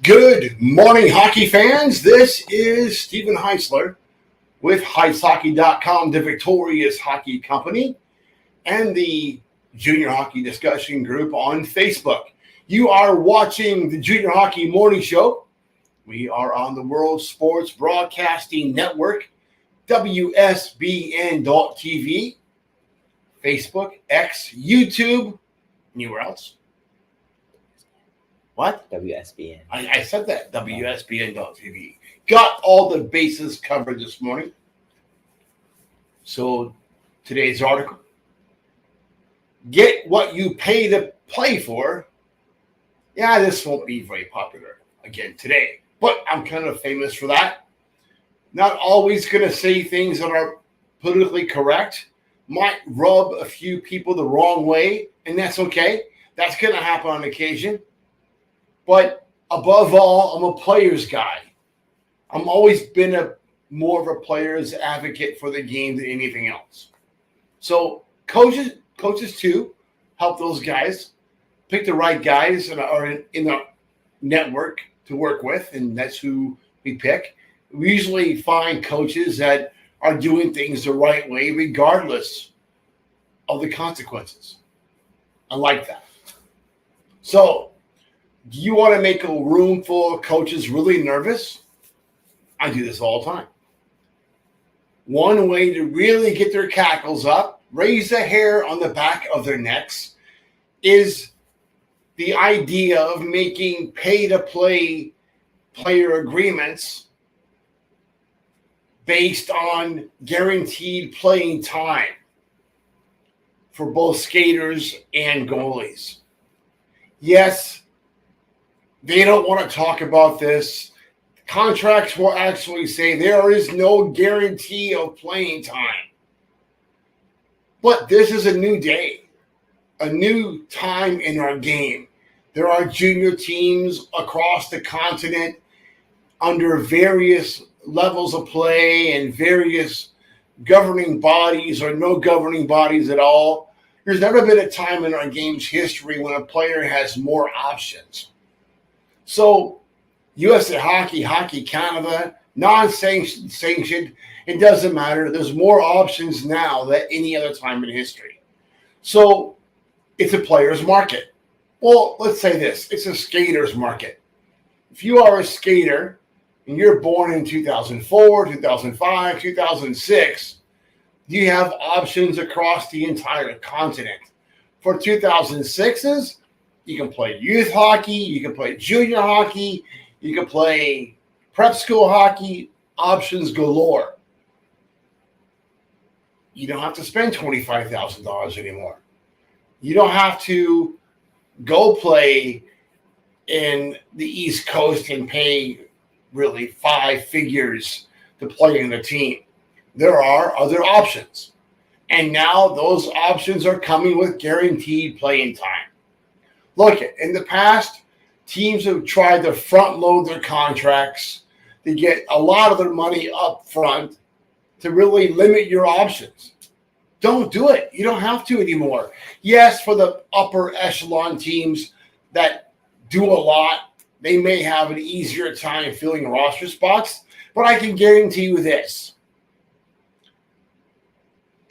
Good morning, hockey fans. This is Stephen Heisler with HeisHockey.com, the Victorious Hockey Company, and the Junior Hockey Discussion Group on Facebook. You are watching the Junior Hockey Morning Show. We are on the World Sports Broadcasting Network, WSBN.TV, Facebook, X, YouTube, anywhere else? What? WSBN. I said that. WSBN.TV. Got all the bases covered this morning. So today's article. Get what you pay to play for. Yeah, this won't be very popular again today. But I'm kind of famous for that. Not always going to say things that are politically correct. Might rub a few people the wrong way, and that's okay. That's going to happen on occasion. But above all, I'm a player's guy. I've always been more of a player's advocate for the game than anything else. So coaches too, help those guys pick the right guys that are in the network to work with, and that's who we pick. We usually find coaches that are doing things the right way, regardless of the consequences. I like that. So, do you want to make a room full of coaches really nervous? I do this all the time. One way to really get their cackles up, raise the hair on the back of their necks, is the idea of making pay-to-play player agreements based on guaranteed playing time for both skaters and goalies. Yes, they don't want to talk about this. Contracts will actually say there is no guarantee of playing time. But this is a new day, a new time in our game. There are junior teams across the continent under various levels of play and various governing bodies or no governing bodies at all. There's never been a time in our game's history when a player has more options. So, USA Hockey, Hockey Canada, non-sanctioned, it doesn't matter. There's more options now than any other time in history. So, it's a player's market. Well, let's say this. It's a skater's market. If you are a skater and you're born in 2004, 2005, 2006, you have options across the entire continent. For 2006s, you can play youth hockey, you can play junior hockey, you can play prep school hockey, options galore. You don't have to spend $25,000 anymore. You don't have to go play in the East Coast and pay really 5 figures to play in a team. There are other options. And now those options are coming with guaranteed playing time. Look, in the past, teams have tried to front load their contracts to get a lot of their money up front to really limit your options. Don't do it. You don't have to anymore. Yes, for the upper echelon teams that do a lot, they may have an easier time filling roster spots, but I can guarantee you this.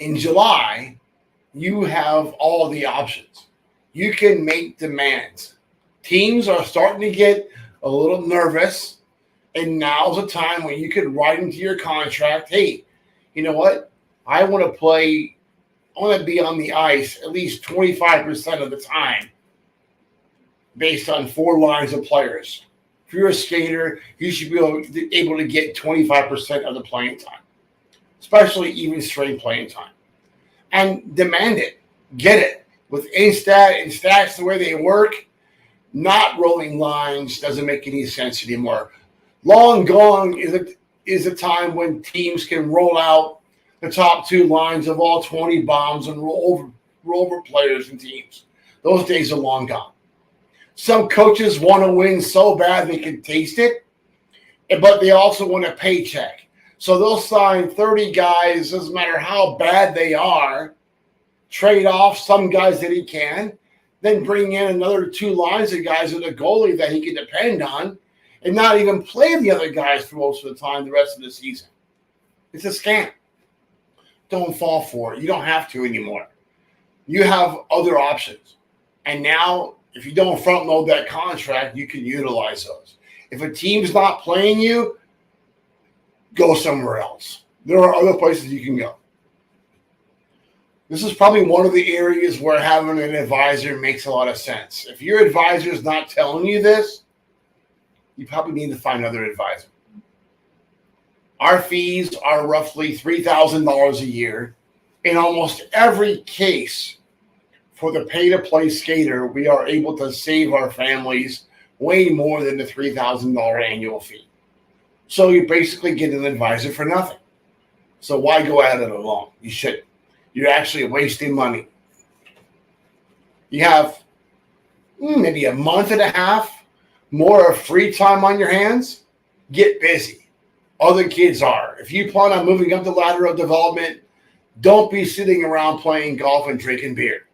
In July, you have all the options. You can make demands. Teams are starting to get a little nervous, and now's the time when you can write into your contract, hey, you know what? I want to be on the ice at least 25% of the time based on 4 lines of players. If you're a skater, you should be able to get 25% of the playing time, especially even straight playing time. And demand it. Get it. With Instat and stats the way they work, not rolling lines doesn't make any sense anymore. Long gone is a time when teams can roll out the top 2 lines of all 20 bombs and roll over players and teams. Those days are long gone. Some coaches want to win so bad they can taste it, but they also want a paycheck. So they'll sign 30 guys, doesn't matter how bad they are, trade off some guys that he can, then bring in another 2 lines of guys with a goalie that he can depend on, and not even play the other guys for most of the time the rest of the season. It's a scam. Don't fall for it. You don't have to anymore. You have other options. And now, if you don't front load that contract, you can utilize those. If a team's not playing you, go somewhere else. There are other places you can go. This is probably one of the areas where having an advisor makes a lot of sense. If your advisor is not telling you this, you probably need to find another advisor. Our fees are roughly $3,000 a year. In almost every case, for the pay-to-play skater, we are able to save our families way more than the $3,000 annual fee. So you basically get an advisor for nothing. So why go at it alone? You shouldn't. You're actually wasting money. You have maybe a month and a half more of free time on your hands. Get busy. Other kids are. If you plan on moving up the ladder of development, don't be sitting around playing golf and drinking beer.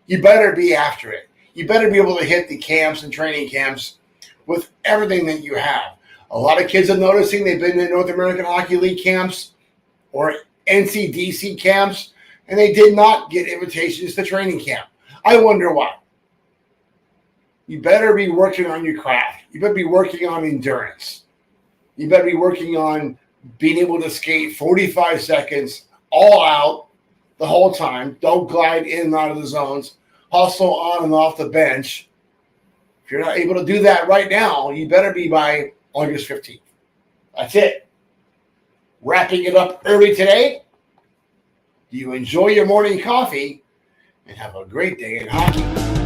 You better be after it. You better be able to hit the camps and training camps with everything that you have. A lot of kids are noticing they've been in North American Hockey League camps or NCDC camps, and they did not get invitations to training camp. I wonder why. You better be working on your craft. You better be working on endurance. You better be working on being able to skate 45 seconds all out the whole time. Don't glide in and out of the zones. Hustle on and off the bench. If you're not able to do that right now, you better be by August 15th. That's it. Wrapping it up early today. You enjoy your morning coffee and have a great day in hockey.